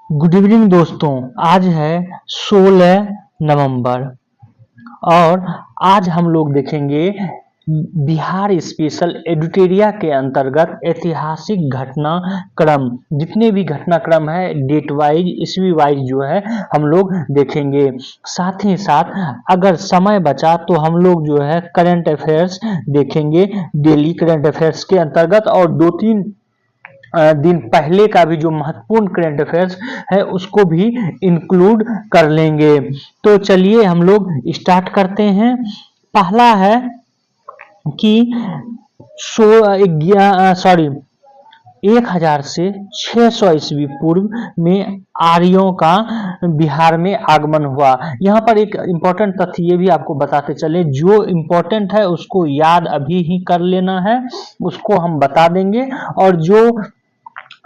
Good evening दोस्तों। आज है 16 नवंबर और आज हम लोग देखेंगे बिहार स्पेशल एडिटोरिया के अंतर्गत ऐतिहासिक घटनाक्रम। जितने भी घटनाक्रम है डेट वाइज ईस्वी वाइज जो है हम लोग देखेंगे। साथ ही साथ अगर समय बचा तो हम लोग जो है करंट अफेयर्स देखेंगे डेली करंट अफेयर्स के अंतर्गत, और 2-3 दिन पहले का भी जो महत्वपूर्ण करंट अफेयर्स है उसको भी इंक्लूड कर लेंगे। तो चलिए हम लोग स्टार्ट करते हैं। पहला है कि 1000 से 600 ईस्वी पूर्व में आर्यों का बिहार में आगमन हुआ। यहाँ पर एक इम्पोर्टेंट तथ्य ये भी आपको बताते चले, जो इम्पोर्टेंट है उसको याद अभी ही कर लेना है, उसको हम बता देंगे, और जो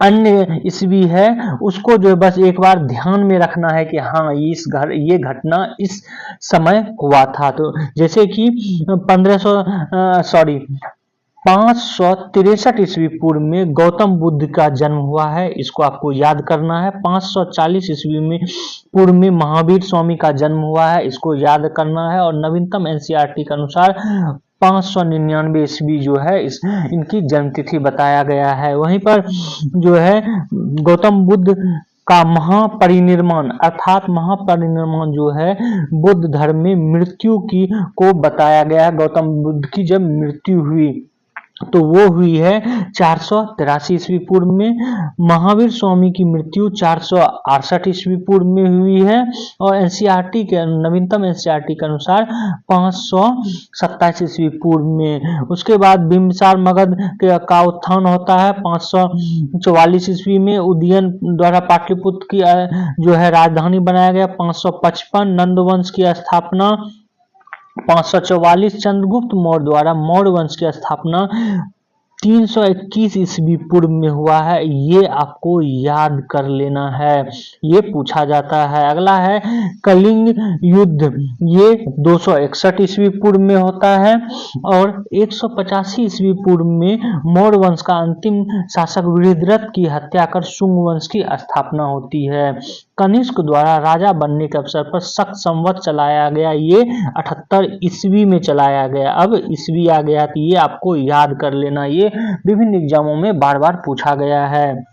अन्य ईस्वी है उसको जो बस एक बार ध्यान में रखना है कि हाँ ये घटना इस समय हुआ था। तो जैसे कि 563 ईस्वी पूर्व में गौतम बुद्ध का जन्म हुआ है, इसको आपको याद करना है। 540 ईस्वी में पूर्व में महावीर स्वामी का जन्म हुआ है, इसको याद करना है। और नवीनतम एनसीईआरटी के अनुसार 599 ईस्वी जो है इनकी जन्मतिथि बताया गया है। वहीं पर जो है गौतम बुद्ध का महापरिनिर्वाण अर्थात महापरिनिर्वाण जो है बुद्ध धर्म में मृत्यु की को बताया गया है। गौतम बुद्ध की जब मृत्यु हुई तो वो हुई है 483 ईस्वी पूर्व में। महावीर स्वामी की मृत्यु 468 ईस्वी पूर्व में हुई है, और एनसीईआरटी के नवीनतम एनसीईआरटी के अनुसार 527 ईस्वी पूर्व में। उसके बाद बिंबिसार मगध का उत्थान होता है 544 ईस्वी में। उदयन द्वारा पाटलिपुत्र की जो है राजधानी बनाया गया। 555 नंद वंश की स्थापना। 544 चंद्रगुप्त मौर्य द्वारा मौर्य वंश की स्थापना 321 ईस्वी पूर्व में हुआ है। ये आपको याद कर लेना है, ये पूछा जाता है। अगला है कलिंग युद्ध, ये 261 ईस्वी पूर्व में होता है। और 185 ईस्वी पूर्व में मौर्य वंश का अंतिम शासक वृद्धरथ की हत्या कर शुंग वंश की स्थापना होती है। कनिष्क द्वारा राजा बनने के अवसर पर शक संवत चलाया गया, ये 78 ईस्वी में चलाया गया। अब ईस्वी आ गया तो ये आपको याद कर लेना, ये विभिन्न एग्जामों में बार बार पूछा गया है।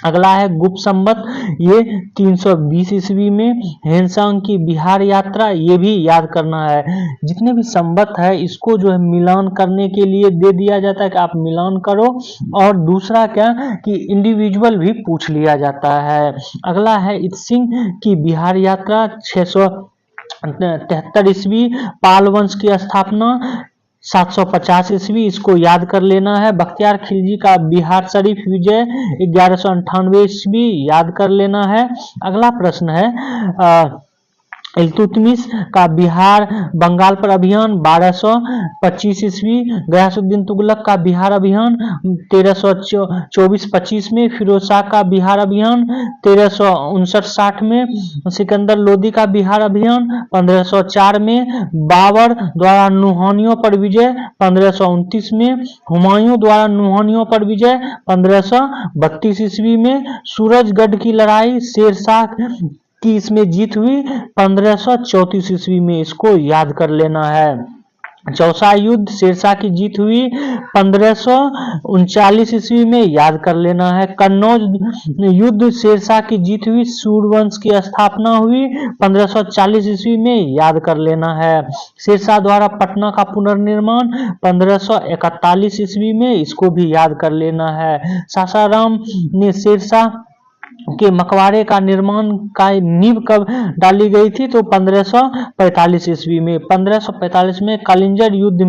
अगला है गुप्त संवत, ये 320 ईस्वी में। हेनसांग की बिहार यात्रा, ये भी याद करना है। जितने भी संवत है इसको जो है मिलान करने के लिए दे दिया जाता है कि आप मिलान करो, और दूसरा क्या कि इंडिविजुअल भी पूछ लिया जाता है। अगला है इत सिंह की बिहार यात्रा 673 ईस्वी। पाल वंश की स्थापना 750 ईस्वी, इसको याद कर लेना है। बख्तियार खिलजी का बिहार शरीफ विजय 1198 ईस्वी, याद कर लेना है। अगला प्रश्न है इल्तुतमिश का बिहार बंगाल पर अभियान 1225 ईस्वी। गयासुद्दीन तुगलक का बिहार अभियान 1324-25 में। फिरोज शाह का बिहार अभियान 1359-60 में। सिकंदर लोदी का बिहार अभियान 1504 में। बाबर द्वारा नुहानियों पर विजय 1529 में। हुमायूं द्वारा नुहानियों पर विजय 1532 ईस्वी में। सूरजगढ़ की लड़ाई शेरशाह की इसमें जीत हुई 1534 ईस्वी में, इसको याद कर लेना है। चौसा युद्ध शेरशाह की जीत हुई 1539 ईस्वी में, याद कर लेना है। कन्नौज युद्ध शेरशाह की जीत हुई, सूर्यवंश की स्थापना हुई 1540 ईस्वी में, याद कर लेना है। शेरशाह द्वारा पटना का पुनर्निर्माण 1541 ईस्वी में, इसको भी याद कर लेना है। सासाराम ने शेरशाह के मकबरे का निर्माण का नींव कब डाली गई थी तो 1545 ईस्वी में। 1545 में कालिंजर युद्ध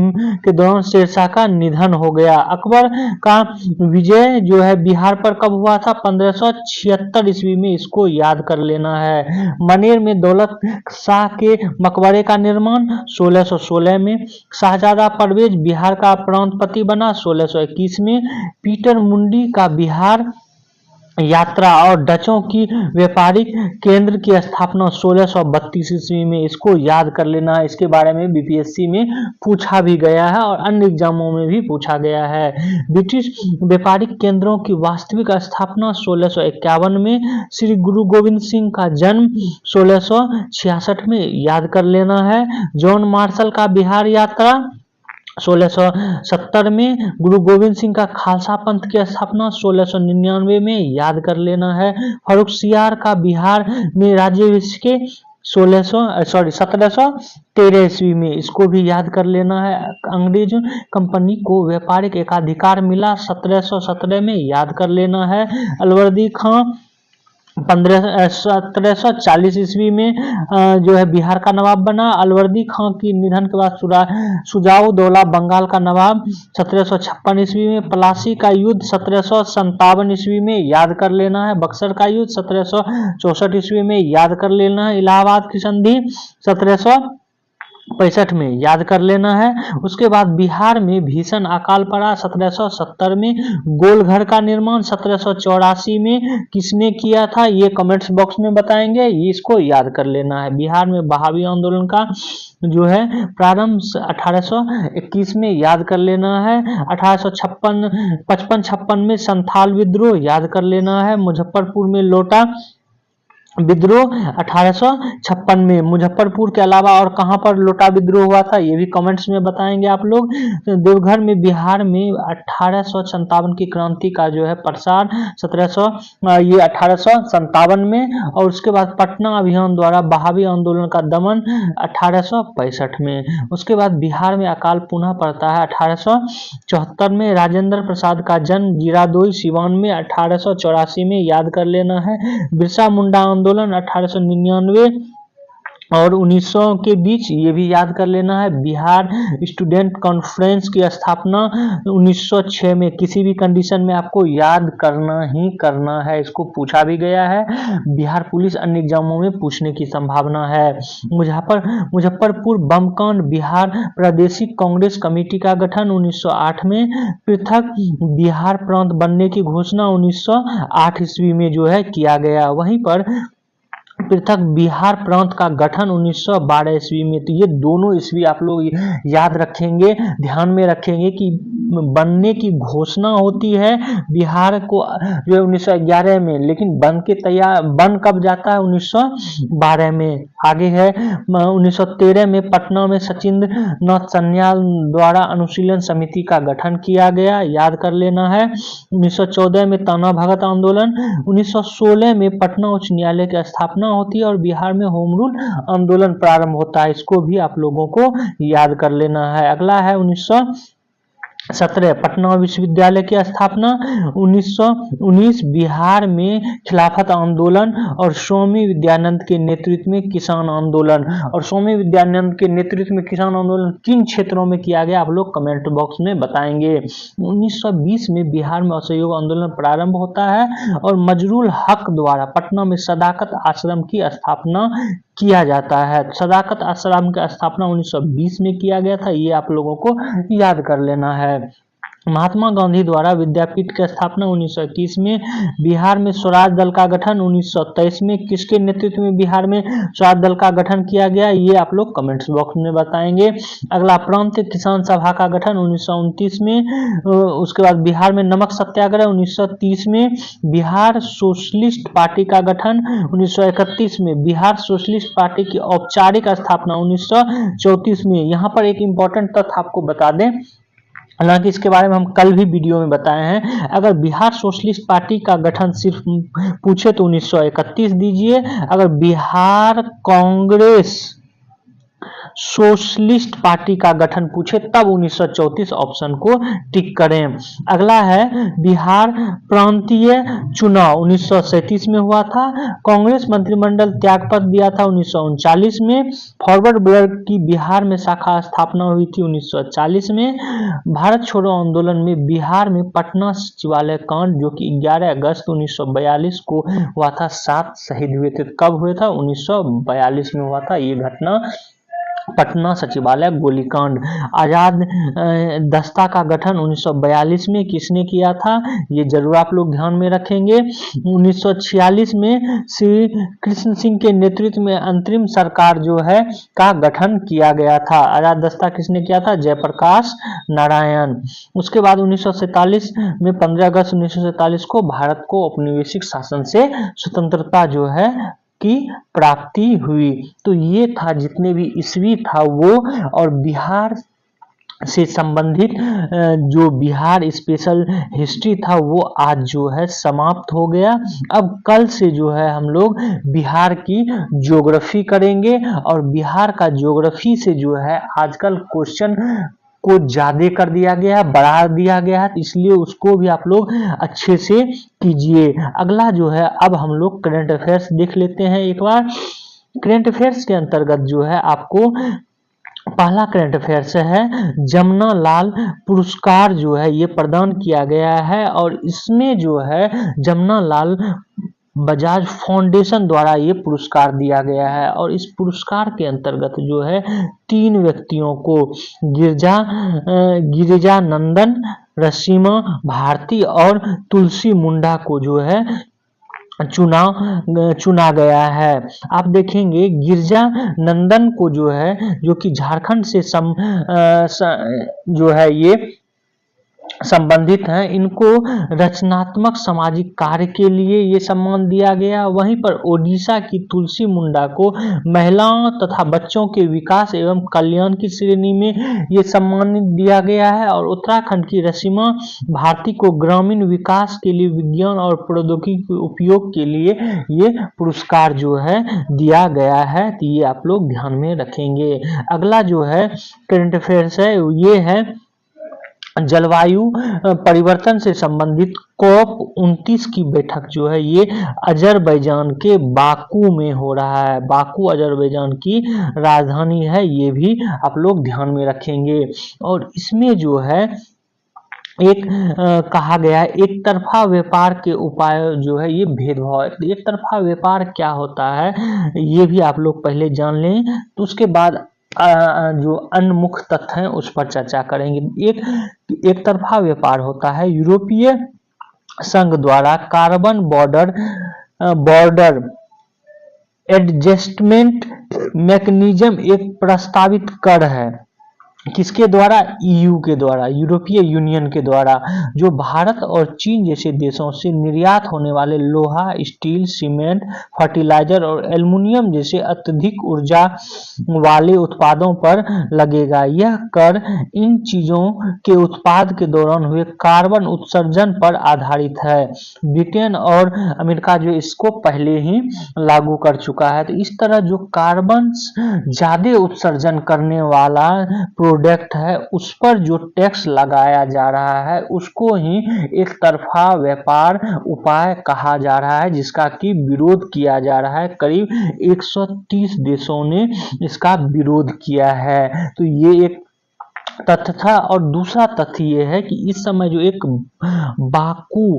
के दौरान शेरशाह का निधन हो गया। अकबर का विजय जो है बिहार पर कब हुआ था 1576 ईस्वी में, इसको याद कर लेना है। मनेर में दौलत शाह के मकबरे का निर्माण 1616 में। शाहजादा परवेज बिहार का प्रांतपति बना 1621 में। पीटर मुंडी का बिहार यात्रा और डचों की व्यापारिक केंद्र की स्थापना 1632 ईस्वी में, इसको याद कर लेना है। इसके बारे में बीपीएससी में पूछा भी गया है और अन्य एग्जामों में भी पूछा गया है। ब्रिटिश व्यापारिक केंद्रों की वास्तविक स्थापना 1651 में, श्री गुरु गोविंद सिंह का जन्म 1666 में, याद कर लेना है। जॉन मार्शल का बिहार यात्रा 1670 में, गुरु गोविंद सिंह का खालसा पंथ की स्थापना 1699 में, याद कर लेना है। फर्रुखसियार का बिहार में राज्याभिषेक 1713 ईस्वी में, इसको भी याद कर लेना है। अंग्रेज कंपनी को व्यापारिक एकाधिकार मिला 1717 में, याद कर लेना है। अलवर्दी खां 1740 ईस्वी में जो है बिहार का नवाब बना। अलवर्दी खां की निधन के बाद सुजाउद्दौला बंगाल का नवाब 1756 ईस्वी में। प्लासी का युद्ध 1757 ईस्वी में, याद कर लेना है। बक्सर का युद्ध 1764 ईस्वी में, याद कर लेना है। इलाहाबाद की संधि 1765 में, याद कर लेना है। उसके बाद बिहार में भीषण अकाल पड़ा 1770 में। गोलघर का निर्माण 1784 में किसने किया था, ये कमेंट्स बॉक्स में बताएंगे, इसको याद कर लेना है। बिहार में बहावी आंदोलन का जो है प्रारंभ 1821 में, याद कर लेना है। 1855 में संथाल विद्रोह, याद कर लेना है। मुजफ्फरपुर में लोटा विद्रोह 1856 में। मुजफ्फरपुर के अलावा और कहां पर लोटा विद्रोह हुआ था, ये भी कमेंट्स में बताएंगे आप लोग। देवघर में बिहार में 1857 की क्रांति का जो है प्रसार 1857 में, और उसके बाद पटना अभियान द्वारा बहावी आंदोलन का दमन 1865 में। उसके बाद बिहार में अकाल पुनः पड़ता है 1874 में। राजेंद्र प्रसाद का जन्म जीरादोई सिवान में 1884 में, याद कर लेना है। बिरसा मुंडा आंदोलन 1899 और 1900 के बीच, ये भी याद कर लेना है। बिहार स्टूडेंट कॉन्फ्रेंस की स्थापना 1906 में, किसी भी कंडीशन में आपको याद करना ही करना है, इसको पूछा भी गया है। बिहार पुलिस अन्य एग्जामों में पूछने की संभावना है। मुजफ्फरपुर बम कांड, बिहार प्रादेशिक कांग्रेस कमेटी का गठन 1908 में। पृथक बिहार प्रांत बनने की घोषणा 1908 ईस्वी में जो है किया गया। वहीं पर पृथक बिहार प्रांत का गठन 1912 ईस्वी में। तो ये दोनों ईस्वी आप लोग याद रखेंगे, ध्यान में रखेंगे कि बनने की घोषणा होती है बिहार को जो है 1911 में, लेकिन बन कब जाता है 1912 में। आगे है 1913 में पटना में सचिंद्र नाथ सन्याल द्वारा अनुशीलन समिति का गठन किया गया, याद कर लेना है। 1914 में ताना भगत आंदोलन। 1916 में पटना उच्च न्यायालय की स्थापना होती है और बिहार में होम रूल आंदोलन प्रारंभ होता है, इसको भी आप लोगों को याद कर लेना है। अगला है 1917 पटना विश्वविद्यालय की स्थापना। 1919 बिहार में खिलाफत आंदोलन और स्वामी विद्यानंद के नेतृत्व में किसान आंदोलन। और स्वामी विद्यानंद के नेतृत्व में किसान आंदोलन किन क्षेत्रों में किया गया, आप लोग कमेंट बॉक्स में बताएंगे। 1920 में बिहार में असहयोग आंदोलन प्रारंभ होता है और मजरूल हक द्वारा पटना में सदाकत आश्रम की स्थापना किया जाता है। सदाकत आश्रम की स्थापना 1920 में किया गया था, ये आप लोगों को याद कर लेना है। महात्मा गांधी द्वारा विद्यापीठ की स्थापना 1921 में। बिहार में स्वराज दल का गठन 1923 में। किसके नेतृत्व में बिहार में स्वराज दल का गठन किया गया, ये आप लोग कमेंट्स बॉक्स में बताएंगे। अगला प्रांतीय किसान सभा का गठन 1929 में। उसके बाद बिहार में नमक सत्याग्रह 1930 में। बिहार सोशलिस्ट पार्टी का गठन 1931 में। बिहार सोशलिस्ट पार्टी की औपचारिक स्थापना 1934 में। यहाँ पर एक इंपॉर्टेंट तथ्य आपको बता दें, हालांकि इसके बारे में हम कल भी वीडियो में बताए हैं। अगर बिहार सोशलिस्ट पार्टी का गठन सिर्फ पूछे तो 1931 दीजिए, अगर बिहार कांग्रेस सोशलिस्ट पार्टी का गठन पूछे तब 1934 ऑप्शन को टिक करें। अगला है बिहार प्रांतीय चुनाव 1937 में हुआ था। कांग्रेस मंत्रिमंडल त्यागपत्र दिया था 1939 में। फॉरवर्ड ब्लड की बिहार में शाखा स्थापना हुई थी 1940 में। भारत छोड़ो आंदोलन में बिहार में पटना सचिवालय कांड जो कि 11 अगस्त 1942 को हुआ था, 7 शहीद हुए थे। कब हुए था, 1942 में हुआ था ये घटना। पटना सचिवालय गोलीकांड। आजाद दस्ता का गठन 1942 में किसने किया था, ये जरूर आप लोग ध्यान में रखेंगे। 1946 में श्री कृष्ण सिंह के नेतृत्व में अंतरिम सरकार जो है का गठन किया गया था। आजाद दस्ता किसने किया था, जयप्रकाश नारायण। उसके बाद 1947 में 15 अगस्त 1947 को भारत को औपनिवेशिक शासन से स्वतंत्रता जो है की प्राप्ति हुई। तो ये था जितने भी ईस्वी था वो, और बिहार से संबंधित जो बिहार स्पेशल हिस्ट्री था वो आज जो है समाप्त हो गया। अब कल से जो है हम लोग बिहार की ज्योग्राफी करेंगे, और बिहार का ज्योग्राफी से जो है आजकल क्वेश्चन को ज्यादा कर दिया गया है, बढ़ा दिया गया है, इसलिए उसको भी आप लोग अच्छे से कीजिए। अगला जो है अब हम लोग करंट अफेयर्स देख लेते हैं एक बार। करंट अफेयर्स के अंतर्गत जो है आपको पहला करंट अफेयर्स है जमुना लाल पुरस्कार जो है ये प्रदान किया गया है, और इसमें जो है जमुना लाल बजाज फाउंडेशन द्वारा ये पुरस्कार दिया गया है। और इस पुरस्कार के अंतर्गत जो है 3 व्यक्तियों को गिरिजा नंदन, रसीमा भारती और तुलसी मुंडा को जो है चुना गया है। आप देखेंगे गिरिजा नंदन को जो है, जो कि झारखंड से जो है ये संबंधित हैं, इनको रचनात्मक सामाजिक कार्य के लिए ये सम्मान दिया गया। वहीं पर ओडिशा की तुलसी मुंडा को महिलाओं तथा बच्चों के विकास एवं कल्याण की श्रेणी में ये सम्मानित दिया गया है। और उत्तराखंड की रसीमा भारती को ग्रामीण विकास के लिए विज्ञान और प्रौद्योगिकी के उपयोग के लिए ये पुरस्कार जो है दिया गया है। तो ये आप लोग ध्यान में रखेंगे। अगला जो है करंट अफेयर्स है ये है जलवायु परिवर्तन से संबंधित COP29 की बैठक जो है ये अजरबैजान के बाकू में हो रहा है। बाकू अजरबैजान की राजधानी है, ये भी आप लोग ध्यान में रखेंगे। और इसमें जो है एक कहा गया है एक तरफा व्यापार के उपाय जो है ये भेदभाव। एक तरफा व्यापार क्या होता है ये भी आप लोग पहले जान लें, तो उसके बाद जो अन्य मुख्य तथ्य हैं उस पर चर्चा करेंगे। एक तरफा व्यापार होता है यूरोपीय संघ द्वारा कार्बन बॉर्डर एडजस्टमेंट मैकेनिज्म एक प्रस्तावित कर है। किसके द्वारा, EU के द्वारा, यूरोपीय यूनियन के द्वारा, जो भारत और चीन जैसे देशों से निर्यात होने वाले लोहा, स्टील, सीमेंट, फर्टिलाइजर और एल्युमिनियम जैसे अत्यधिक ऊर्जा वाले उत्पादों पर लगेगा। यह कर इन चीजों के उत्पाद के दौरान हुए कार्बन उत्सर्जन पर आधारित है। ब्रिटेन और अमेरिका जो इसको पहले ही लागू कर चुका है। तो इस तरह जो कार्बन ज्यादा उत्सर्जन करने वाला प्रोडक्ट है उस पर जो टैक्स लगाया जा रहा है उसको ही एक तरफा व्यापार उपाय कहा जा रहा है, जिसका कि विरोध किया जा रहा है। करीब 130 देशों ने इसका विरोध किया है। तो ये एक तथ्य था। और दूसरा तथ्य ये है कि इस समय जो एक बाकू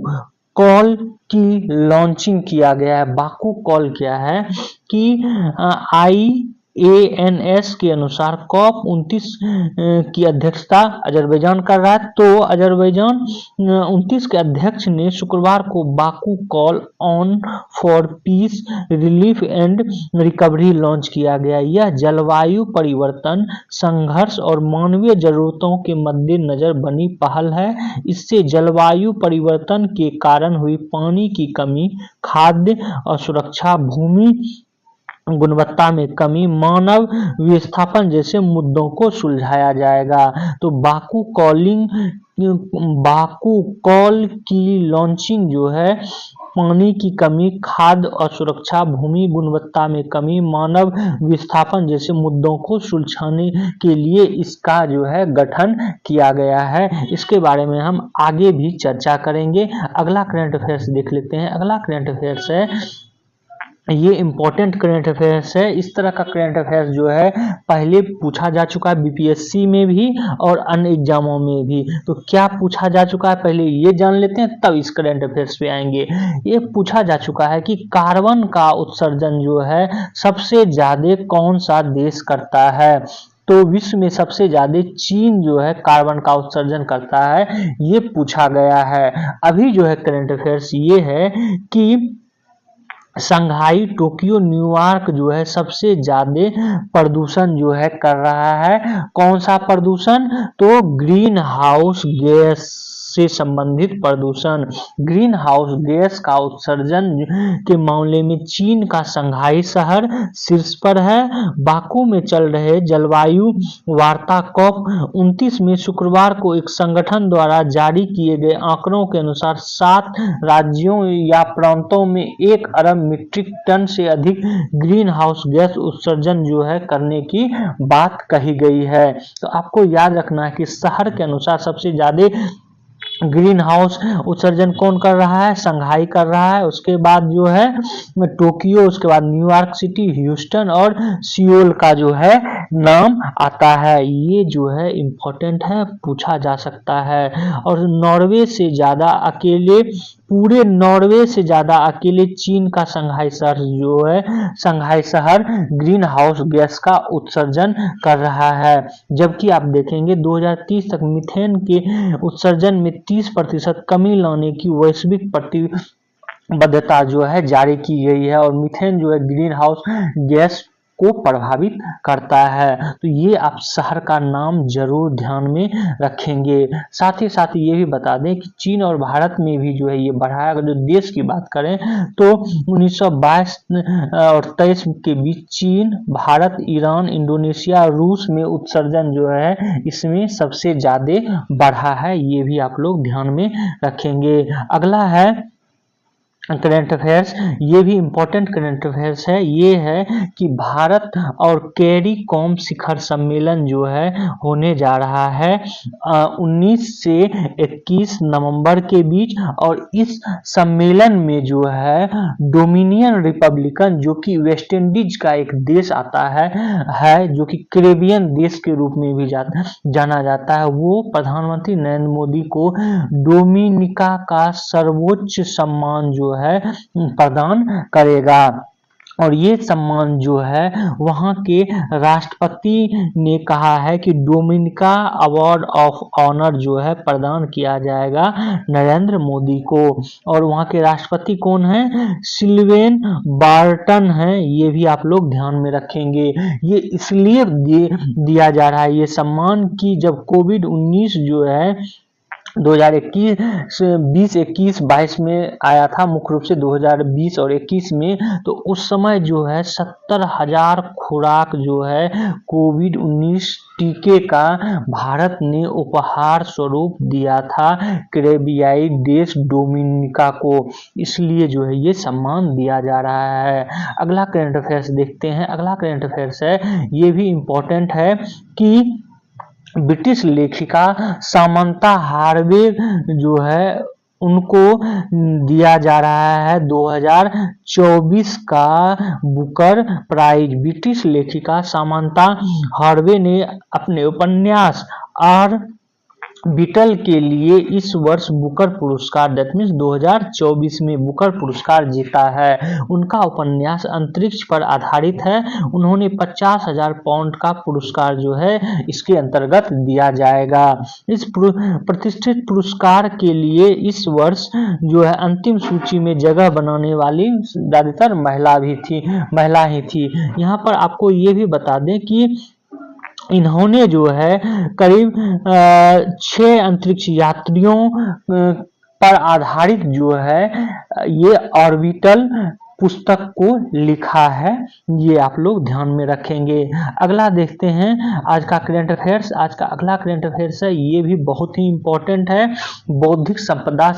कॉल की लॉन्चिंग किया गया है। बाकू कॉल क्या है कि IANS के अनुसार COP29 की अध्यक्षता अजरबैजान कर रहा है। तो अजरबैजान 29 के अध्यक्ष ने शुक्रवार को Baku call on for piece, relief and recovery launch किया गया। यह जलवायु परिवर्तन, संघर्ष और मानवीय जरूरतों के मद्देनजर बनी पहल है। इससे जलवायु परिवर्तन के कारण हुई पानी की कमी, खाद्य असुरक्षा, भूमि गुणवत्ता में कमी, मानव विस्थापन जैसे मुद्दों को सुलझाया जाएगा। तो बाकू कॉल की लॉन्चिंग जो है पानी की कमी, खाद्य असुरक्षा, भूमि गुणवत्ता में कमी, मानव विस्थापन जैसे मुद्दों को सुलझाने के लिए इसका जो है गठन किया गया है। इसके बारे में हम आगे भी चर्चा करेंगे। अगला करंट अफेयर्स देख लेते हैं। अगला करंट अफेयर्स है ये इम्पोर्टेंट करंट अफेयर्स है। इस तरह का करंट अफेयर्स जो है पहले पूछा जा चुका है बीपीएससी में भी और अन्य एग्जामों में भी। तो क्या पूछा जा चुका है पहले ये जान लेते हैं, तब इस करंट अफेयर्स पे आएंगे। ये पूछा जा चुका है कि कार्बन का उत्सर्जन जो है सबसे ज्यादा कौन सा देश करता है। तो विश्व में सबसे ज्यादा चीन जो है कार्बन का उत्सर्जन करता है, ये पूछा गया है। अभी जो है करंट अफेयर्स ये है कि शंघाई, टोक्यो, न्यूयॉर्क जो है सबसे ज्यादा प्रदूषण जो है कर रहा है। कौन सा प्रदूषण? तो ग्रीन हाउस गैस से संबंधित प्रदूषण। ग्रीन हाउस गैस का उत्सर्जन के मामले में चीन का शंघाई शहर शीर्ष पर है। बाकू में चल रहे जलवायु वार्ता COP 29 में शुक्रवार को एक संगठन द्वारा जारी किए गए आंकड़ों के अनुसार 7 राज्यों या प्रांतों में 1 अरब मीट्रिक टन से अधिक ग्रीन हाउस गैस उत्सर्जन जो है करने की बात कही गई है। तो आपको याद रखना है कि शहर के अनुसार सबसे ज्यादा ग्रीन हाउस उत्सर्जन कौन कर रहा है? शंघाई कर रहा है, उसके बाद जो है टोक्यो, उसके बाद न्यूयॉर्क सिटी, ह्यूस्टन और सियोल का जो है नाम आता है। ये जो है इम्पोर्टेंट है, पूछा जा सकता है। और नॉर्वे से ज्यादा अकेले, पूरे नॉर्वे से ज्यादा अकेले चीन का शंघाई शहर जो है, शंघाई शहर ग्रीन हाउस गैस का उत्सर्जन कर रहा है। जबकि आप देखेंगे 2030 तक मीथेन के उत्सर्जन में 30% कमी लाने की वैश्विक प्रतिबद्धता जो है जारी की गई है। और मीथेन जो है ग्रीन हाउस गैस को प्रभावित करता है। तो ये आप शहर का नाम जरूर ध्यान में रखेंगे। साथ ही साथ ये भी बता दें कि चीन और भारत में भी जो है ये बढ़ा है। अगर जो देश की बात करें तो 1922 और 23 के बीच चीन, भारत, ईरान, इंडोनेशिया, रूस में उत्सर्जन जो है इसमें सबसे ज्यादा बढ़ा है। ये भी आप लोग ध्यान में रखेंगे। अगला है करंट अफेयर्स, ये भी इम्पोर्टेंट करंट अफेयर्स है। ये है कि भारत और कैरीकॉम शिखर सम्मेलन जो है होने जा रहा है 19 से 21 नवंबर के बीच। और इस सम्मेलन में जो है डोमिनियन रिपब्लिकन, जो कि वेस्ट इंडीज का एक देश आता है जो कि कैरेबियन देश के रूप में भी जाना जाता है, वो प्रधानमंत्री नरेंद्र मोदी को डोमिनिका का सर्वोच्च सम्मान जो है प्रदान करेगा। और ये सम्मान जो है वहां के राष्ट्रपति ने कहा है कि डोमिनिका अवार्ड ऑफ ऑनर जो है प्रदान किया जाएगा नरेंद्र मोदी को। और वहां के राष्ट्रपति कौन है? सिल्वेन बार्टन है। ये भी आप लोग ध्यान में रखेंगे। ये इसलिए दिया जा रहा है ये सम्मान कि जब कोविड-19 जो है 2021 20 21 22 में आया था, मुख्य रूप से 2020 और 21 में, तो उस समय जो है 70,000 खुराक जो है कोविड-19 टीके का भारत ने उपहार स्वरूप दिया था कैरेबियाई देश डोमिनिका को। इसलिए जो है ये सम्मान दिया जा रहा है। अगला करंट अफेयर्स देखते हैं। अगला करंट अफेयर्स है, ये भी इम्पोर्टेंट है कि ब्रिटिश लेखिका सामंता हार्वे जो है उनको दिया जा रहा है 2024 का बुकर प्राइज। ब्रिटिश लेखिका सामंता हार्वे ने अपने उपन्यास आर बीटल के लिए इस वर्ष बुकर पुरस्कार, दैट मीन्स 2024 में बुकर पुरस्कार जीता है। उनका उपन्यास अंतरिक्ष पर आधारित है। उन्होंने 50,000 पाउंड का पुरस्कार जो है इसके अंतर्गत दिया जाएगा। इस प्रतिष्ठित पुरस्कार के लिए इस वर्ष जो है अंतिम सूची में जगह बनाने वाली ज्यादातर महिला ही थी। यहाँ पर आपको ये भी बता दें कि इन्होंने जो है करीब 6 अंतरिक्ष यात्रियों पर आधारित जो है ये ऑर्बिटल पुस्तक को लिखा है। ये आप लोग ध्यान में रखेंगे। अगला देखते हैं आज का करंट अफेयर्स। आज का अगला करंट अफेयर्स है, ये भी बहुत ही इंपॉर्टेंट है। बौद्धिक संपदा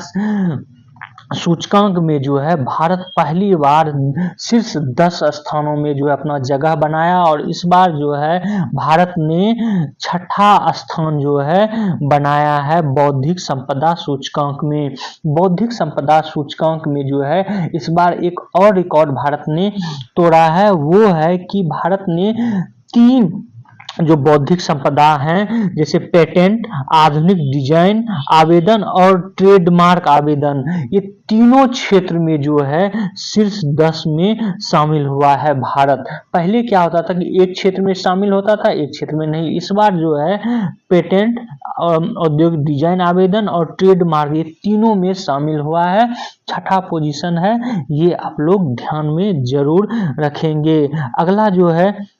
सूचकांक में जो है भारत पहली बार शीर्ष 10 स्थानों में जो है अपना जगह बनाया, और इस बार जो है भारत ने छठा स्थान जो है बनाया है बौद्धिक संपदा सूचकांक में। बौद्धिक संपदा सूचकांक में जो है इस बार एक और रिकॉर्ड भारत ने तोड़ा है, वो है कि भारत ने 3 जो बौद्धिक संपदा हैं, जैसे पेटेंट, आधुनिक डिजाइन आवेदन और ट्रेडमार्क आवेदन, ये तीनों क्षेत्र में जो है शीर्ष 10 में शामिल हुआ है भारत। पहले क्या होता था कि एक क्षेत्र में शामिल होता था, एक क्षेत्र में नहीं। इस बार जो है पेटेंट, औद्योगिक डिजाइन आवेदन और ट्रेडमार्क, ये तीनों में शामिल हुआ है। छठा पोजीशन है, ये आप लोग ध्यान में जरूर रखेंगे। अगला जो है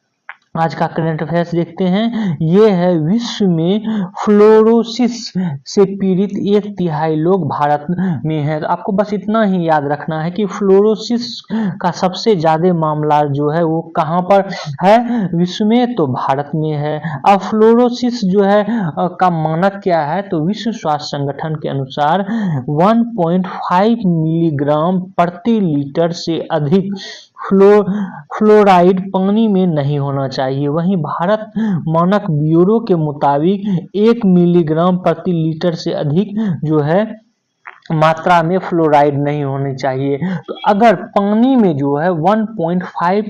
आज का करंट अफेयर्स देखते हैं, ये है विश्व में फ्लोरोसिस से पीड़ित 1/3 लोग भारत में हैं। तो आपको बस इतना ही याद रखना है कि फ्लोरोसिस का सबसे ज्यादा मामला जो है वो कहाँ पर है विश्व में, तो भारत में है। अब फ्लोरोसिस जो है का मानक क्या है, तो विश्व स्वास्थ्य संगठन के अनुसार 1.5 मिलीग्राम प्रति लीटर से अधिक फ्लोराइड पानी में नहीं होना चाहिए। वहीं भारत मानक ब्यूरो के मुताबिक 1 मिलीग्राम प्रति लीटर से अधिक जो है मात्रा में फ्लोराइड नहीं होनी चाहिए। तो अगर पानी में जो है 1.5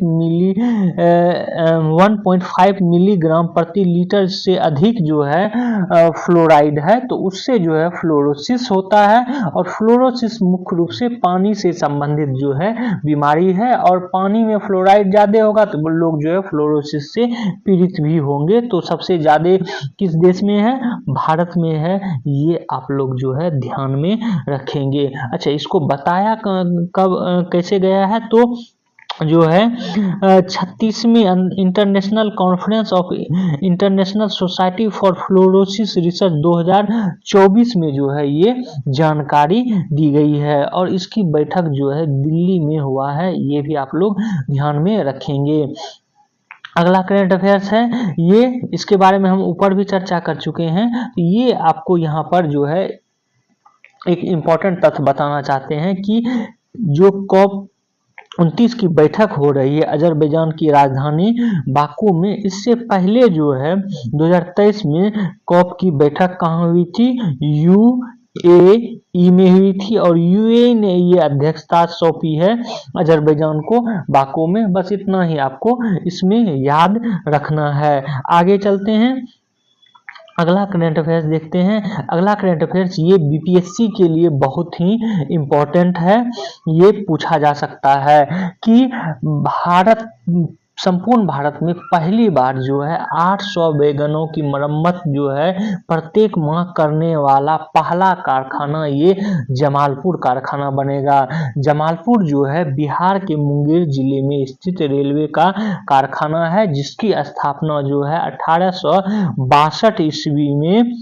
मिलीग्राम प्रति लीटर से अधिक जो है फ्लोराइड है, तो उससे जो है फ्लोरोसिस होता है। और फ्लोरोसिस मुख्य रूप से पानी से संबंधित जो है बीमारी है, और पानी में फ्लोराइड ज्यादा होगा तो लोग जो है फ्लोरोसिस से पीड़ित भी होंगे। तो सबसे ज्यादा किस देश में है, भारत में है। ये आप लोग जो है ध्यान में रखेंगे। अच्छा, इसको बताया कब कैसे गया है, तो जो है 36वीं international conference of international society for fluorosis research 2024 में जो है ये जानकारी दी गई है, और इसकी बैठक जो है दिल्ली में हुआ है। ये भी आप लोग ध्यान में रखेंगे। अगला करंट अफेयर्स है, ये इसके बारे में हम ऊपर भी चर्चा कर चुके हैं। ये आपको यहाँ पर जो है एक इम्पॉर्टेंट तथ्य बताना चाहते हैं कि जो COP29 की बैठक हो रही है अजरबैजान की राजधानी बाकू में, इससे पहले जो है 2023 में COP की बैठक कहाँ हुई थी, UAE में हुई थी, और UAE ने ये अध्यक्षता सौंपी है अजरबैजान को बाकू में। बस इतना ही आपको इसमें याद रखना है। आगे चलते हैं, अगला करंट अफेयर्स देखते हैं। अगला करंट अफेयर्स ये बीपीएससी के लिए बहुत ही इम्पोर्टेंट है। ये पूछा जा सकता है कि संपूर्ण भारत में पहली बार जो है 800 वैगनों की मरम्मत जो है प्रत्येक माह करने वाला पहला कारखाना ये जमालपुर कारखाना बनेगा। जमालपुर जो है बिहार के मुंगेर जिले में स्थित रेलवे का कारखाना है, जिसकी स्थापना जो है 1862 ईस्वी में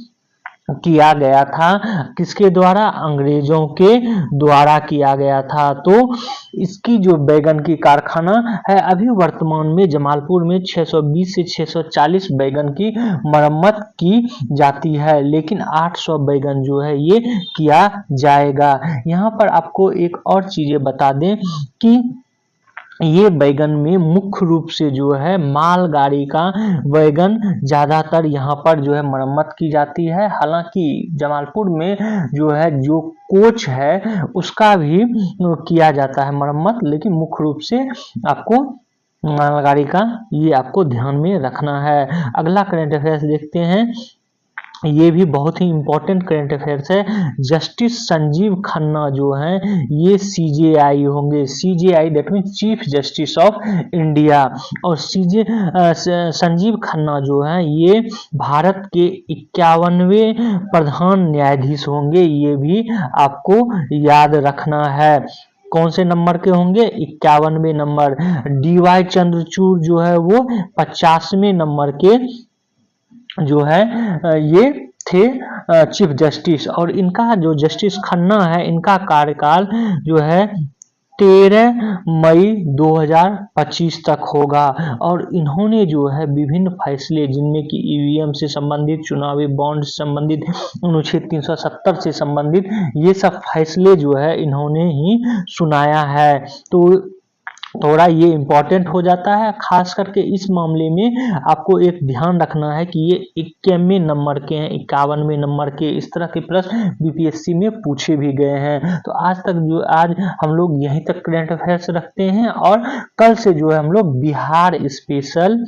किया गया था। किसके द्वारा, अंग्रेजों के द्वारा किया गया था। तो इसकी जो बैगन की कारखाना है, अभी वर्तमान में जमालपुर में 620 से 640 बैगन की मरम्मत की जाती है, लेकिन 800 बैगन जो है ये किया जाएगा। यहाँ पर आपको एक और चीजें बता दें कि ये बैगन में मुख्य रूप से जो है मालगाड़ी का बैगन ज्यादातर यहाँ पर जो है मरम्मत की जाती है। हालांकि जमालपुर में जो है जो कोच है उसका भी किया जाता है मरम्मत, लेकिन मुख्य रूप से आपको मालगाड़ी का ये आपको ध्यान में रखना है। अगला करंट अफेयर्स देखते हैं, ये भी बहुत ही इंपॉर्टेंट करंट अफेयर्स है। जस्टिस संजीव खन्ना जो हैं ये CJI होंगे। CJI that mean chief justice of India, और संजीव खन्ना जो हैं ये भारत के 51वें प्रधान न्यायाधीश होंगे। ये भी आपको याद रखना है। कौन से नंबर के होंगे, 51वें नंबर। DY चंद्रचूड़ जो है वो 50वें नंबर के जो है ये थे चीफ जस्टिस, और इनका जो जस्टिस खन्ना है इनका कार्यकाल जो है 13 मई 2025 तक होगा। और इन्होंने जो है विभिन्न फैसले, जिनमें कि ईवीएम से संबंधित, चुनावी बॉन्ड से संबंधित, अनुच्छेद 370 से संबंधित, ये सब फैसले जो है इन्होंने ही सुनाया है। तो थोड़ा ये इम्पोर्टेंट हो जाता है। खास करके इस मामले में आपको एक ध्यान रखना है कि ये 51वें नंबर के हैं, 51वें नंबर के, इस तरह के प्रश्न बीपीएससी में पूछे भी गए हैं। तो आज हम लोग यहीं तक करंट अफेयर्स रखते हैं, और कल से जो है हम लोग बिहार स्पेशल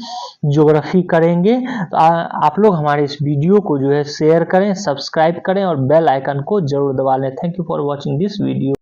ज्योग्राफी करेंगे। तो आप लोग हमारे इस वीडियो को जो है शेयर करें, सब्सक्राइब करें और बेल आइकन को जरूर दबा लें। Thank you for watching this video.